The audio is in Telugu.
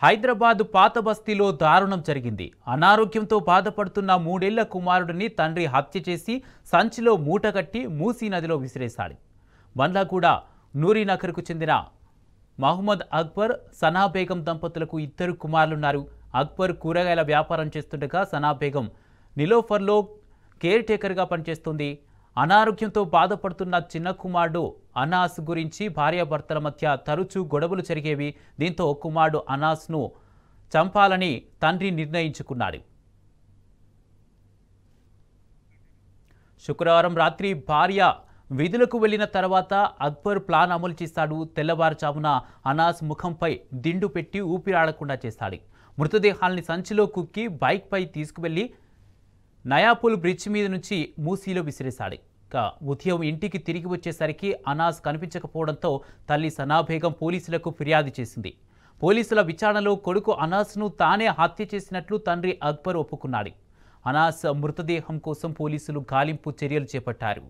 హైదరాబాద్ పాత బస్తీలో దారుణం జరిగింది. అనారోగ్యంతో బాధపడుతున్న 3 ఏళ్ల కుమారుడిని తండ్రి హత్య చేసి సంచిలో మూటగట్టి మూసీ నదిలో విసిరేశాడు. బండ్లగూడ నూరీనగర్కు చెందిన మహమ్మద్ అక్బర్, సనా బేగం దంపతులకు 2 కుమారులున్నారు. అక్బర్ కూరగాయల వ్యాపారం చేస్తుండగా సనా బేగం నిలోఫర్లో కేర్ టేకర్గా పనిచేస్తుంది. అనారోగ్యంతో బాధపడుతున్న చిన్న కుమారుడు అనాస్ గురించి భార్యాభర్తల మధ్య తరచూ గొడవలు జరిగేవి. దీంతో కుమారుడు అనాస్ను చంపాలని తండ్రి నిర్ణయించుకున్నాడు. శుక్రవారం రాత్రి భార్య విధులకు వెళ్లిన తర్వాత అక్బర్ ప్లాన్ అమలు చేశాడు. తెల్లవారుజామున అనాస్ ముఖంపై దిండు పెట్టి ఊపిరాడకుండా చేశాడు. మృతదేహాల్ని సంచిలో కుక్కి బైక్పై తీసుకువెళ్లి నయాపూల్ బ్రిడ్జ్ మీద నుంచి మూసీలో విసిరేశాడు. ఉదయం ఇంటికి తిరిగి వచ్చేసరికి అనాస్ కనిపించకపోవడంతో తల్లి సనా బేగం పోలీసులకు ఫిర్యాదు చేసింది. పోలీసుల విచారణలో కొడుకు అనాస్ను తానే హత్య చేసినట్లు తండ్రి అక్బర్ ఒప్పుకున్నాడు. అనాస్ మృతదేహం కోసం పోలీసులు గాలింపు చర్యలు చేపట్టారు.